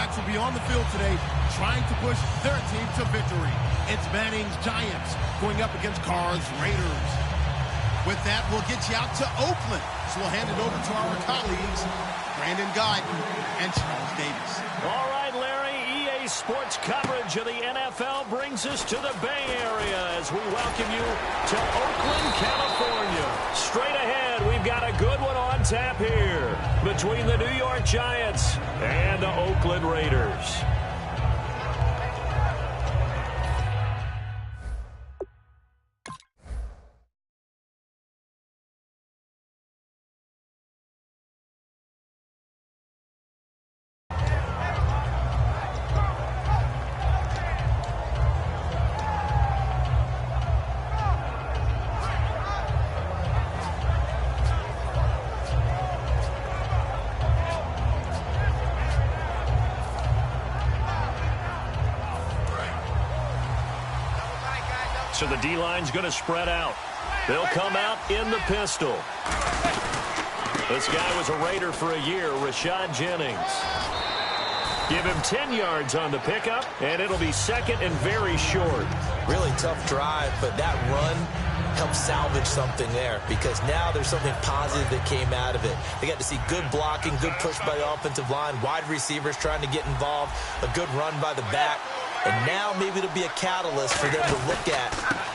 quarterbacks will be on the field today trying to push their team to victory. It's Manning's Giants going up against Carr's Raiders. With that, we'll get you out to Oakland. So we'll hand it over to our colleagues, Brandon Guyton and Charles Davis. All right, Larry, EA Sports coverage of the NFL brings us to the Bay Area as we welcome you to Oakland, California. Straight ahead, we've got a good one on tap here between the New York Giants and the Oakland Raiders. So the D-line's going to spread out. They'll come out in the pistol. This guy was a Raider for a year, Rashad Jennings. Give him 10 yards on the pickup, and it'll be second and very short. Really tough drive, but that run helped salvage something there because now there's something positive that came out of it. They got to see good blocking, good push by the offensive line, wide receivers trying to get involved, a good run by the back. And now maybe it'll be a catalyst for them to look at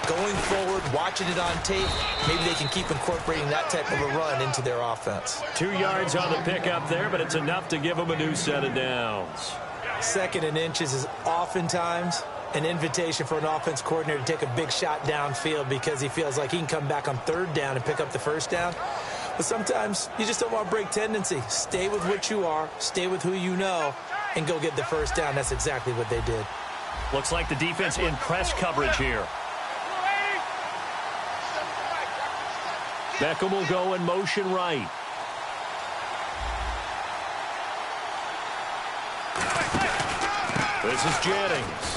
going forward, watching it on tape. Maybe they can keep incorporating that type of a run into their offense. 2 yards on the pickup there, but it's enough to give them a new set of downs. Second and inches is oftentimes an invitation for an offense coordinator to take a big shot downfield because he feels like he can come back on third down and pick up the first down. But sometimes you just don't want to break tendency. Stay with what you are, stay with who you know, and go get the first down. That's exactly what they did. Looks like the defense in press coverage here. Beckham will go in motion right. This is Jennings.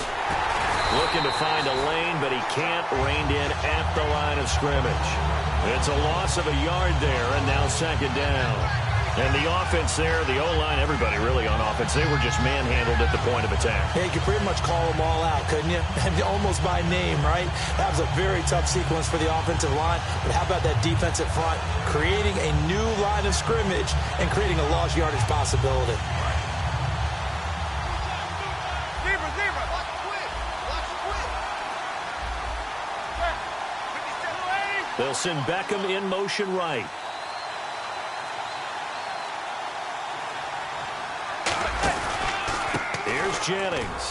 Looking to find a lane, but he can't. Reined in at the line of scrimmage. It's a loss of a yard there, and now second down. And the offense there, the O-line, everybody really on offense, they were just manhandled at the point of attack. Yeah, you could pretty much call them all out, couldn't you? Almost by name, right? That was a very tough sequence for the offensive line. But how about that defensive front? Creating a new line of scrimmage and creating a lost yardage possibility. They'll send Beckham in motion right. Jennings.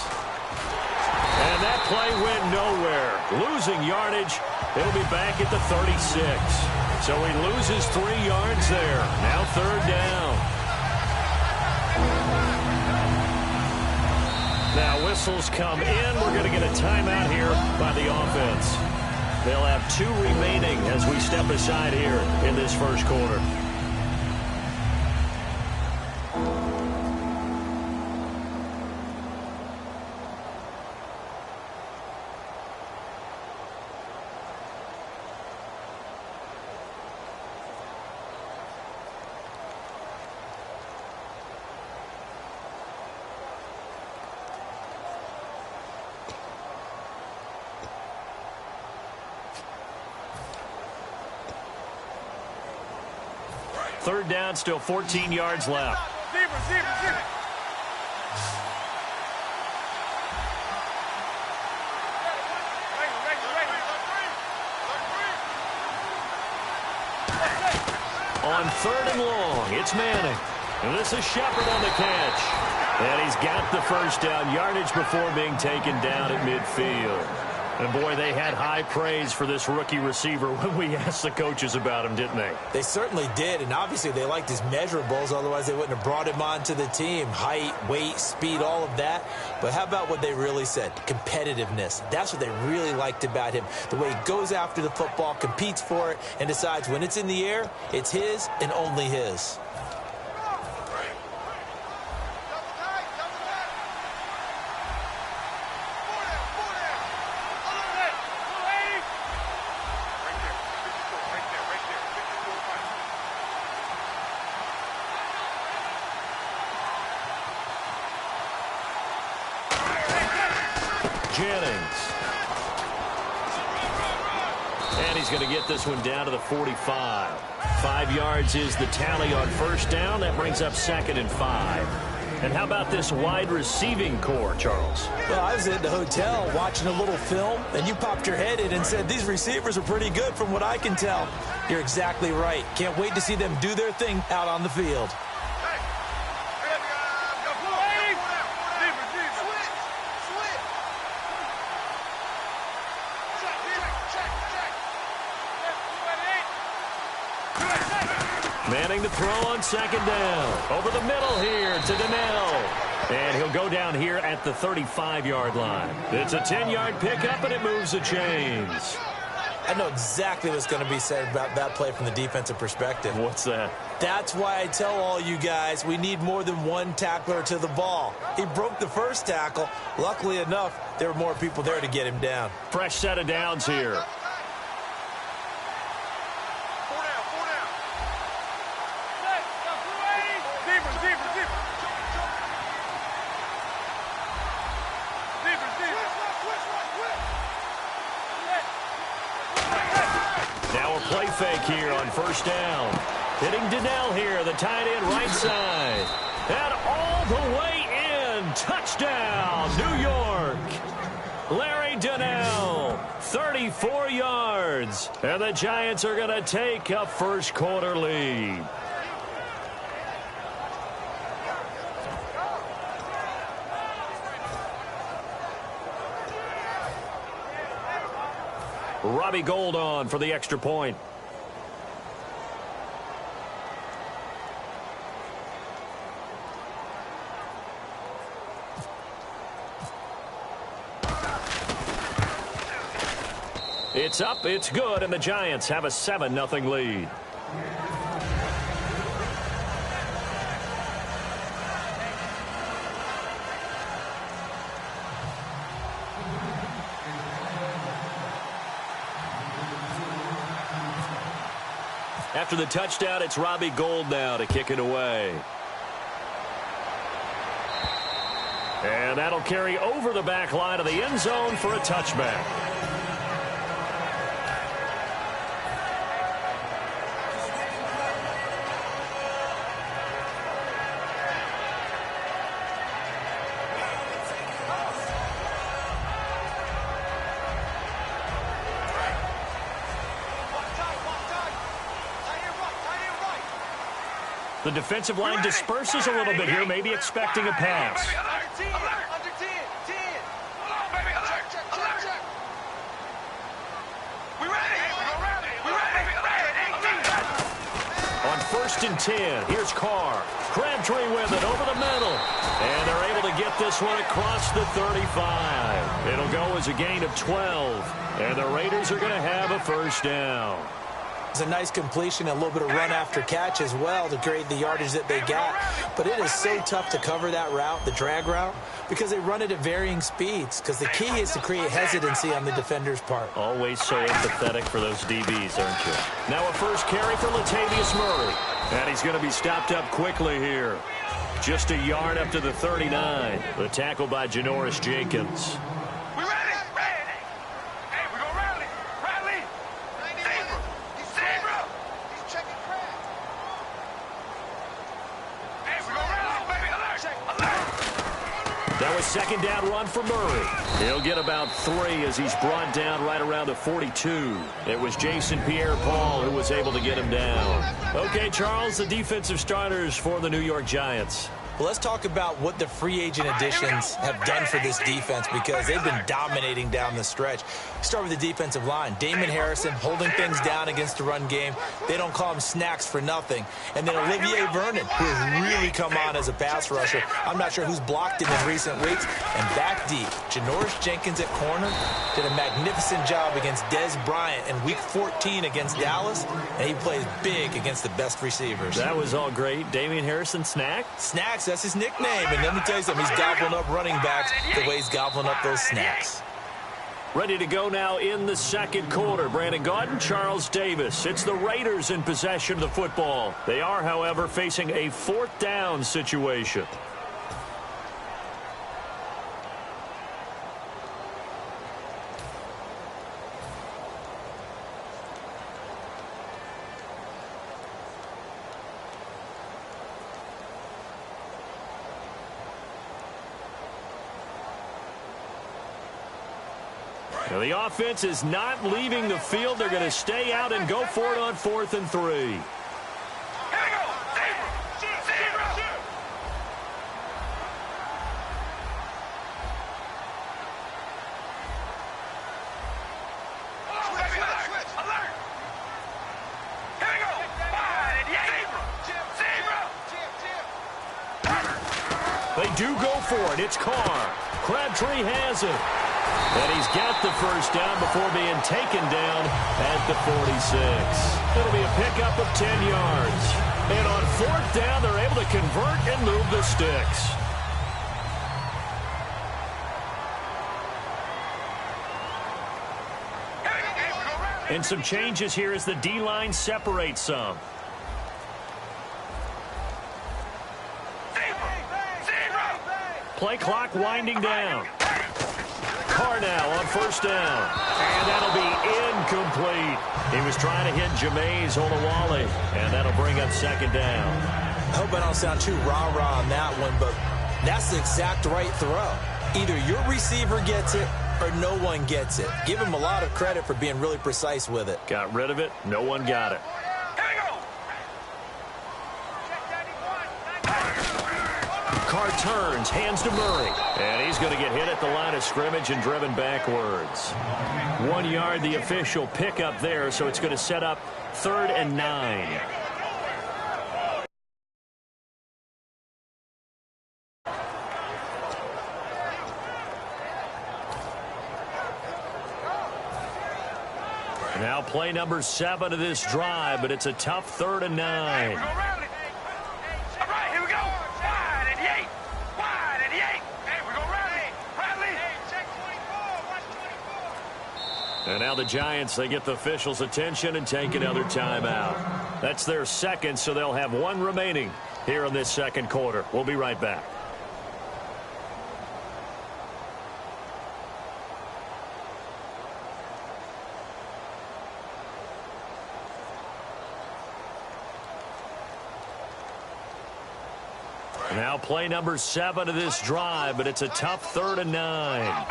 And that play went nowhere. Losing yardage. It'll be back at the 36. So he loses 3 yards there. Now third down. Now whistles come in. We're going to get a timeout here by the offense. They'll have 2 remaining as we step aside here in this first quarter. Third down, still 14 yards left. On third and long, it's Manning. And this is Shepard on the catch. And he's got the first down, yardage before being taken down at midfield. And, boy, they had high praise for this rookie receiver when we asked the coaches about him, didn't they? They certainly did, and obviously they liked his measurables. Otherwise, they wouldn't have brought him onto the team. Height, weight, speed, all of that. But how about what they really said? Competitiveness. That's what they really liked about him. The way he goes after the football, competes for it, and decides when it's in the air, it's his and only his. Jennings. And he's going to get this one down to the 45. 5 yards is the tally on first down. That brings up 2nd and 5. And how about this wide receiving core, Charles? Well, I was at the hotel watching a little film, and you popped your head in and said, these receivers are pretty good from what I can tell. You're exactly right. Can't wait to see them do their thing out on the field. Manning the throw on 2nd down. Over the middle here to Donnell. And he'll go down here at the 35-yard line. It's a 10-yard pickup, and it moves the chains. I know exactly what's going to be said about that play from the defensive perspective. What's that? That's why I tell all you guys we need more than one tackler to the ball. He broke the first tackle. Luckily enough, there were more people there to get him down. Fresh set of downs here. Play fake here on first down. Hitting Donnell here, the tight end right side. And all the way in. Touchdown, New York. Larry Donnell, 34 yards. And the Giants are going to take a first quarter lead. Robbie Gould on for the extra point. It's up, it's good, and the Giants have a 7-0 lead. After the touchdown, it's Robbie Gould now to kick it away. And that'll carry over the back line of the end zone for a touchback. The defensive line disperses a little bit here, maybe expecting a pass. On 1st and 10, here's Carr. Crabtree with it over the middle. And they're able to get this one across the 35. It'll go as a gain of 12. And the Raiders are going to have a first down. It's a nice completion, a little bit of run after catch as well to create the yardage that they got. But it is so tough to cover that route, the drag route, because they run it at varying speeds. Because the key is to create hesitancy on the defender's part. Always so empathetic for those DBs, aren't you? Now a first carry for Latavius Murray. And he's going to be stopped up quickly here. Just a yard up to the 39. The tackle by Janoris Jenkins. That was 2nd down run for Murray. He'll get about 3 as he's brought down right around the 42. It was Jason Pierre-Paul who was able to get him down. Okay, Charles, the defensive starters for the New York Giants. Well, let's talk about what the free agent additions have done for this defense, because they've been dominating down the stretch. Start with the defensive line. Damon Harrison holding things down against the run game. They don't call him Snacks for nothing. And then Olivier Vernon, who has really come on as a pass rusher. I'm not sure who's blocked him in recent weeks. And back deep, Janoris Jenkins at corner did a magnificent job against Dez Bryant in Week 14 against Dallas. And he plays big against the best receivers. That was all great. Damian Harrison, Snack? Snacks, that's his nickname. And let me tell you something, he's gobbling up running backs the way he's gobbling up those snacks. Ready to go now in the second quarter. Brandon Gaudin, Charles Davis. It's the Raiders in possession of the football. They are, however, facing a 4th down situation. Now, the offense is not leaving the field. They're going to stay out and go for it on 4th and 3. They do go for it. It's Carr. Crabtree has it. And he's got the first down before being taken down at the 46. It'll be a pickup of 10 yards. And on 4th down, they're able to convert and move the sticks. And some changes here as the D-line separates some. Play clock winding down. Carr now on 1st down. And that'll be incomplete. He was trying to hit Jameis Olawale, and that'll bring up 2nd down. I hope I don't sound too rah-rah on that one, but that's the exact right throw. Either your receiver gets it or no one gets it. Give him a lot of credit for being really precise with it. Got rid of it. No one got it. Carr turns, hands to Murray. And he's going to get hit at the line of scrimmage and driven backwards. 1 yard, the official pickup there, so it's going to set up 3rd and 9. Now play number 7 of this drive, but it's a tough 3rd and 9. And now the Giants, they get the officials' attention and take another timeout. That's their 2nd, so they'll have 1 remaining here in this 2nd quarter. We'll be right back. Now play number 7 of this drive, but it's a tough 3rd and 9.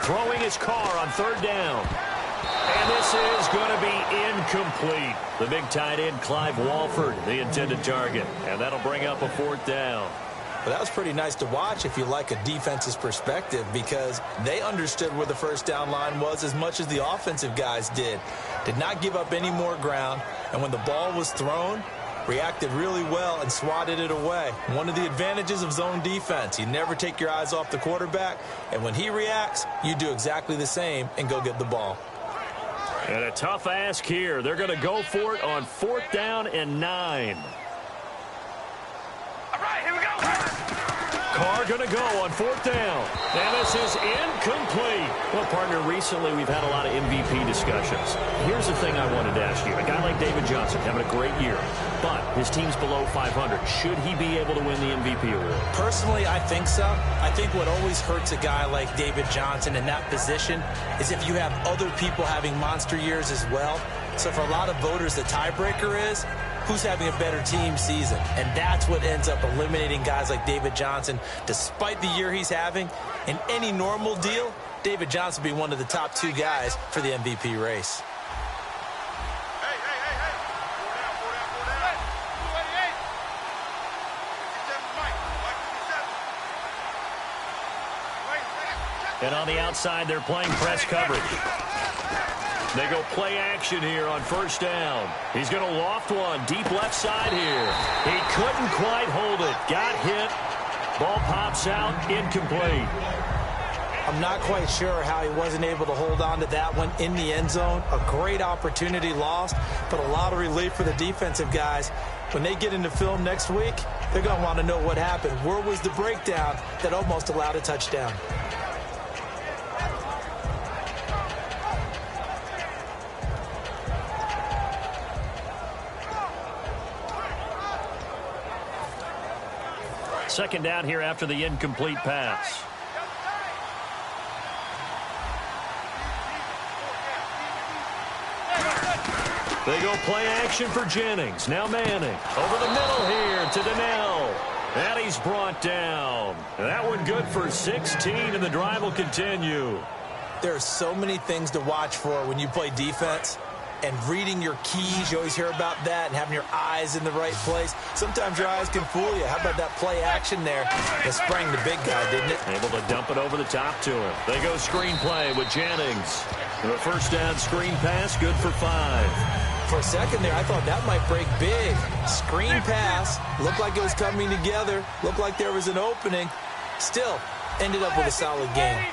Throwing his Carr on 3rd down. And this is going to be incomplete. The big tight end, Clive Walford, the intended target. And that'll bring up a 4th down. Well, that was pretty nice to watch if you like a defense's perspective, because they understood where the 1st down line was as much as the offensive guys did. Did not give up any more ground. And when the ball was thrown, reacted really well and swatted it away. One of the advantages of zone defense, you never take your eyes off the quarterback, and when he reacts, you do exactly the same and go get the ball. And a tough ask here. They're going to go for it on 4th down and 9. All right, here we go. Carr going to go on 4th down. And this is incomplete. Well, partner, recently we've had a lot of MVP discussions. Here's the thing I wanted to ask you. A guy like David Johnson having a great year, but his team's below 500. Should he be able to win the MVP award? Personally, I think so. I think what always hurts a guy like David Johnson in that position is if you have other people having monster years as well. So for a lot of voters, the tiebreaker is who's having a better team season. And that's what ends up eliminating guys like David Johnson. Despite the year he's having, in any normal deal, David Johnson would be one of the top 2 guys for the MVP race. And on the outside, they're playing press coverage. They go play action here on 1st down. He's going to loft one deep left side here. He couldn't quite hold it. Got hit. Ball pops out. Incomplete. I'm not quite sure how he wasn't able to hold on to that one in the end zone. A great opportunity lost, but a lot of relief for the defensive guys. When they get into film next week, they're going to want to know what happened. Where was the breakdown that almost allowed a touchdown? second down here after the incomplete pass. They go play action for Jennings. Now Manning. Over the middle here to Donnell. And he's brought down. That one good for 16, and the drive will continue. There are so many things to watch for when you play defense. And reading your keys, you always hear about that, and having your eyes in the right place. Sometimes your eyes can fool you. How about that play action there? It sprang the big guy, didn't it? Able to dump it over the top to him. They go screen play with Jennings. The first down screen pass, good for 5. For a second there, I thought that might break big. Screen pass, looked like it was coming together, looked like there was an opening. Still, ended up with a solid game.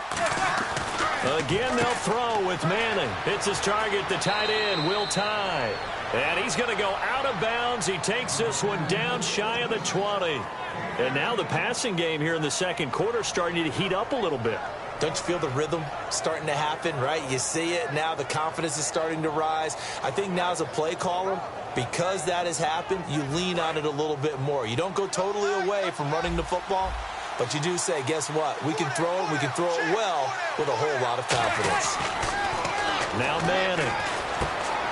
Again, they'll throw with Manning. Hits his target, the tight end, Will Tye. And he's going to go out of bounds. He takes this one down shy of the 20. And now the passing game here in the second quarter starting to heat up a little bit. Don't you feel the rhythm starting to happen, right? You see it now. The confidence is starting to rise. I think now as a play caller, because that has happened, you lean on it a little bit more. You don't go totally away from running the football, but you do say, guess what? We can throw it. We can throw it well with a whole lot of confidence. Now Manning.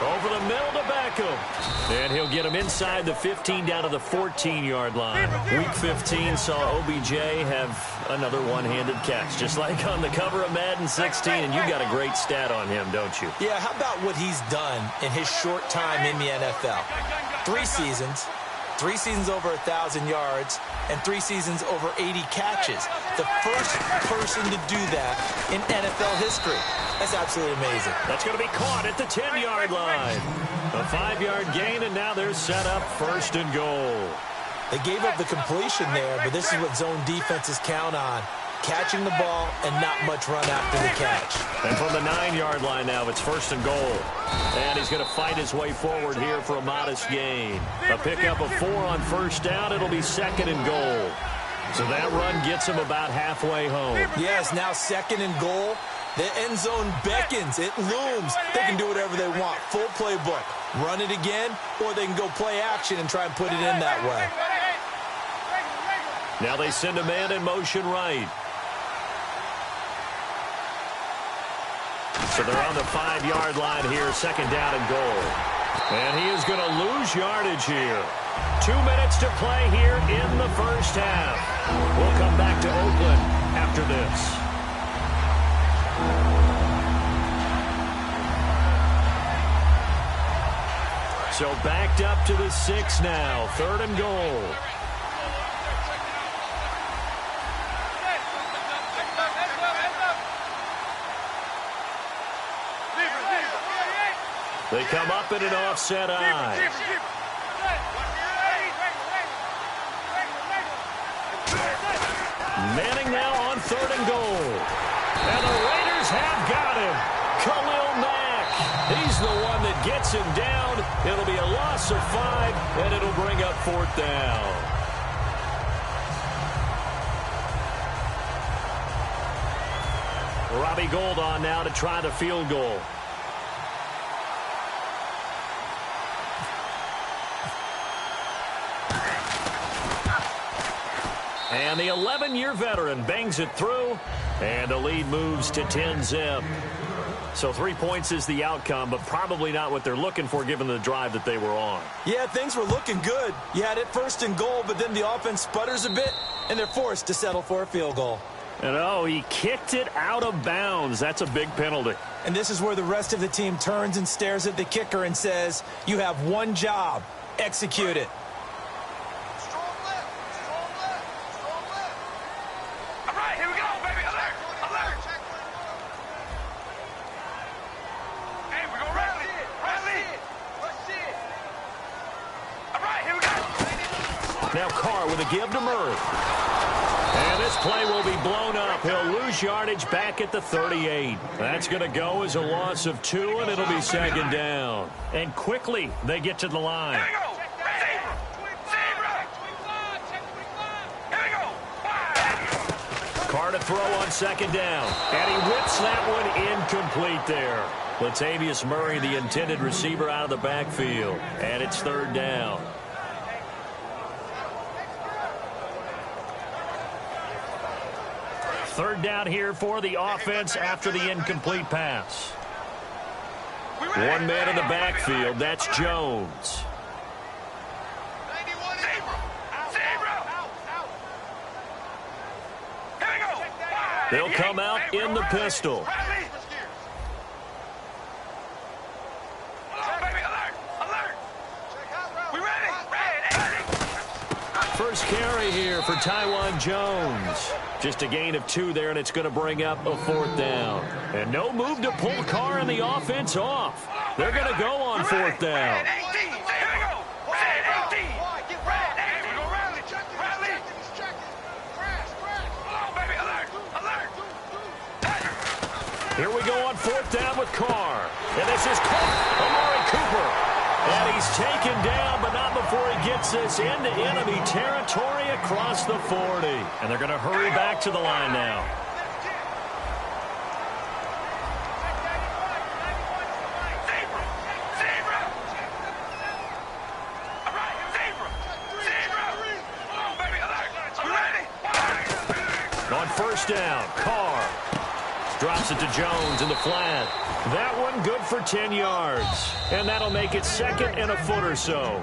Over the middle to Beckham. And he'll get him inside the 15 down to the 14-yard line. Week 15 saw OBJ have another one-handed catch, just like on the cover of Madden 16, and you got a great stat on him, don't you? Yeah, how about what he's done in his short time in the NFL? 3 seasons. 3 seasons over 1,000 yards, and 3 seasons over 80 catches. The first person to do that in NFL history. That's absolutely amazing. That's going to be caught at the 10-yard line. A 5-yard gain, and now they're set up first and goal. They gave up the completion there, but this is what zone defenses count on. Catching the ball and not much run after the catch. And from the 9-yard line now, it's first and goal. And he's going to fight his way forward here for a modest gain. A pickup of 4 on first down. It'll be second and goal. So that run gets him about halfway home. Yes, now second and goal. The end zone beckons. It looms. They can do whatever they want. Full playbook. Run it again, or they can go play action and try and put it in that way. Now they send a man in motion right. So they're on the 5-yard line here, second down and goal. And he is going to lose yardage here. 2 minutes to play here in the first half. We'll come back to Oakland after this. So backed up to the 6 now, third and goal. They come up in an offset eye. Manning now on third and goal. And the Raiders have got him. Khalil Mack. He's the one that gets him down. It'll be a loss of 5, and it'll bring up fourth down. Robbie Gould on now to try the field goal. And the 11-year veteran bangs it through, and the lead moves to 10-zip. So 3 points is the outcome, but probably not what they're looking for given the drive that they were on. Yeah, things were looking good. You had it first and goal, but then the offense sputters a bit, and they're forced to settle for a field goal. And oh, he kicked it out of bounds. That's a big penalty. And this is where the rest of the team turns and stares at the kicker and says, you have one job. Execute it. Now Carr with a give to Murray. And this play will be blown up. He'll lose yardage back at the 38. That's going to go as a loss of 2, and it'll be second down. And quickly, they get to the line. Carr to throw on second down. And he whips that one incomplete there. Latavius Murray, the intended receiver, out of the backfield. And it's third down. Third down here for the offense after the incomplete pass. One man in the backfield. That's Jones. They'll come out in the pistol. First carry here for Taiwan Jones. Just a gain of 2 there, and it's going to bring up a 4th down. And no move to pull Carr and the offense off. They're going to go on 4th down. Here we go on 4th down with Carr. And this is Amari Cooper. And he's taken down, but not before he gets this into enemy territory across the 40. And they're going to hurry back to the line now. On 1st down, Carr drops it to Jones in the flat. That one good for 10 yards. And that'll make it 2nd and a foot or so.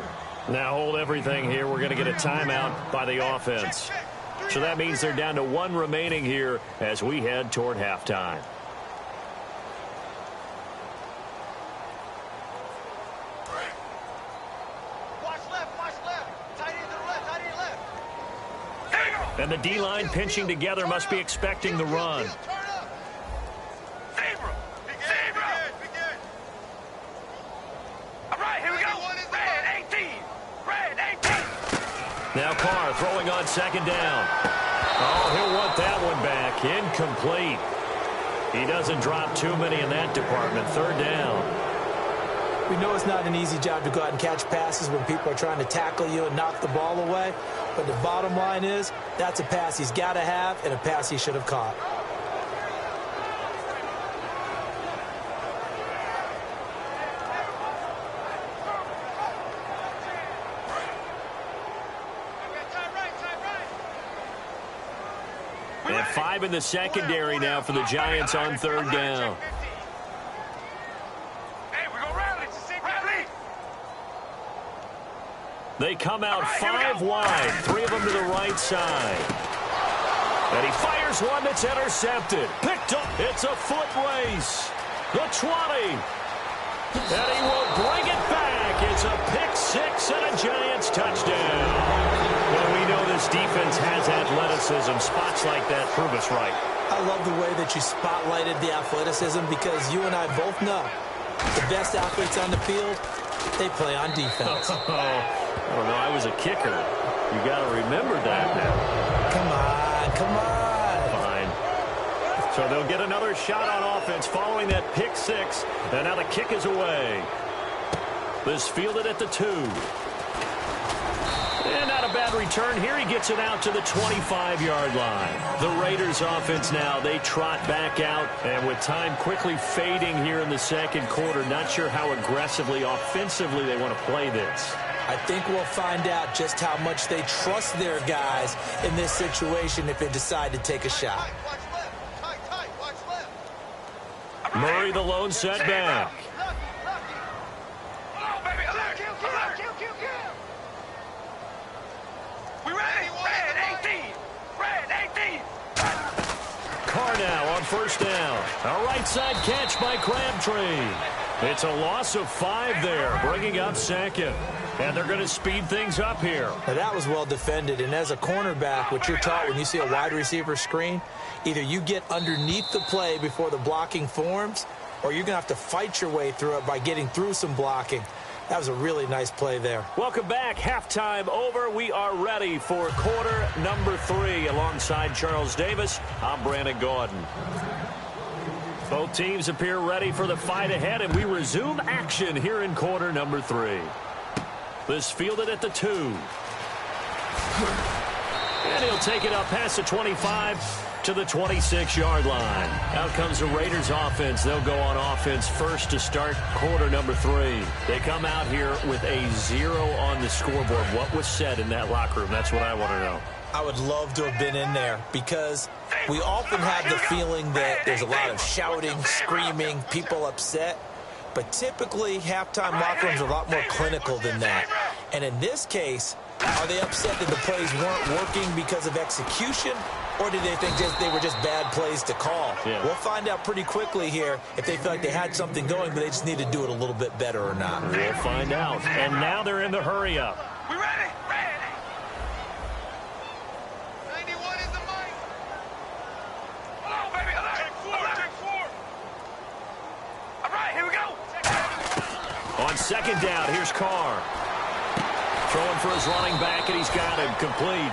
Now hold everything here. We're going to get a timeout by the offense. So that means they're down to 1 remaining here as we head toward halftime. Watch left. Tight end to the left. And the D-line pinching together must be expecting the run. Now Carr throwing on 2nd down. Oh, he'll want that one back. Incomplete. He doesn't drop too many in that department. 3rd down. We know it's not an easy job to go out and catch passes when people are trying to tackle you and knock the ball away. But the bottom line is, that's a pass he's got to have and a pass he should have caught. And 5 in the secondary now for the Giants on 3rd down. They come out 5 wide, 3 of them to the right side. And he fires one that's intercepted. Picked up. It's a foot race. The 20. And he will bring it back. It's a pick 6 and a Giants touchdown. Well, we know this defense has athleticism. Spots like that prove us right. I love the way that you spotlighted the athleticism because you and I both know the best athletes on the field, they play on defense. I don't know. I was a kicker. You got to remember that now. Come on. Fine. So they'll get another shot on offense following that pick 6. And now the kick is away. This fielded at the 2. And not a bad return here. He gets it out to the 25-yard line. The Raiders offense now, they trot back out. And with time quickly fading here in the 2nd quarter, not sure how aggressively, offensively they want to play this. I think we'll find out just how much they trust their guys in this situation if they decide to take a shot. Murray the lone setback. Carr now on 1st down. A right side catch by Crabtree. It's a loss of 5 there, bringing up 2nd. And they're going to speed things up here. Now that was well defended, and as a cornerback, what you're taught when you see a wide receiver screen, either you get underneath the play before the blocking forms, or you're going to have to fight your way through it by getting through some blocking. That was a really nice play there. Welcome back. Halftime over. We are ready for quarter number 3. Alongside Charles Davis, I'm Brandon Gordon. Both teams appear ready for the fight ahead, and we resume action here in quarter number 3. This fielded at the 2. And he'll take it up past the 25 to the 26-yard line. Out comes the Raiders offense. They'll go on offense first to start quarter number 3. They come out here with a 0 on the scoreboard. What was said in that locker room? That's what I want to know. I would love to have been in there because we often have the feeling that there's a lot of shouting, screaming, people upset. But typically, halftime locker rooms are a lot more clinical than that. And in this case, are they upset that the plays weren't working because of execution, or did they think they were just bad plays to call? Yeah. We'll find out pretty quickly here if they feel like they had something going, but they just need to do it a little bit better or not. We'll find out. And now they're in the hurry-up. We ready? Ready. 91 is the mic. Hello, baby. Alert. Take four. All right, here we go. On second down, here's Carr. Throwing for his running back, and he's got him complete.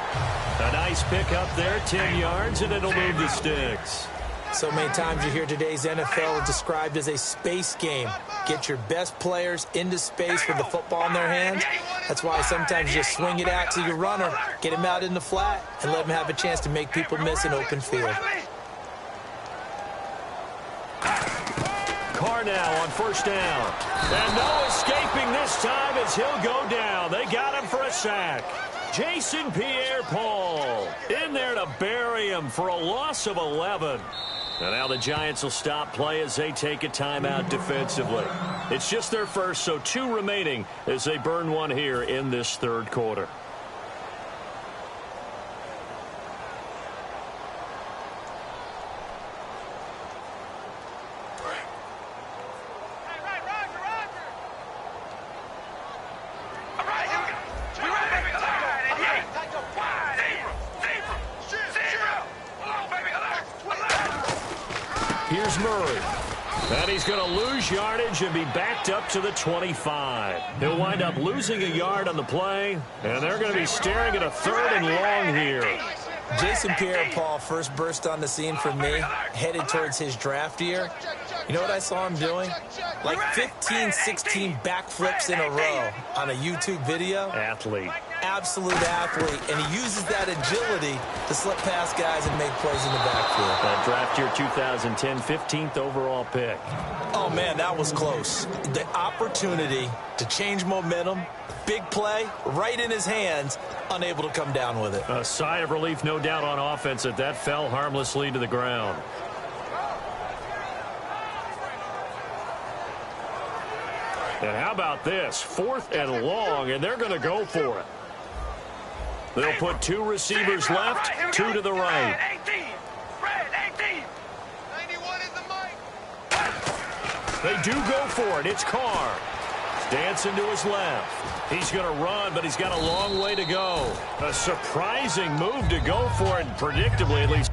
A nice pick up there, 10 yards, and it'll move the sticks. So many times you hear today's NFL described as a space game. Get your best players into space with the football in their hands. That's why sometimes you just swing it out to your runner, get him out in the flat, and let him have a chance to make people miss an open field. Carr now on first down. And no escaping this time as he'll go down. They got him for a sack. Jason Pierre-Paul in there to bury him for a loss of 11. And now the Giants will stop play as they take a timeout defensively. It's just their first, so 2 remaining as they burn one here in this third quarter. Here's Murray. And he's going to lose yardage and be backed up to the 25. He'll wind up losing a yard on the play, and they're going to be staring at a 3rd and long here. Jason Pierre-Paul first burst on the scene for me, headed towards his draft year. You know what I saw him doing? Like 15, 16 backflips in a row on a YouTube video. Athlete. Absolute athlete, and he uses that agility to slip past guys and make plays in the backfield. That draft year 2010, 15th overall pick. Oh, man, that was close. The opportunity to change momentum, big play, right in his hands, unable to come down with it. A sigh of relief, no doubt, on offense that fell harmlessly to the ground. And how about this? 4th and long, and they're going to go for it. They'll put 2 receivers left, 2 to the right. 18. 91 is the mic. They do go for it. It's Carr. Dancing to his left. He's going to run, but he's got a long way to go. A surprising move to go for it, predictably at least.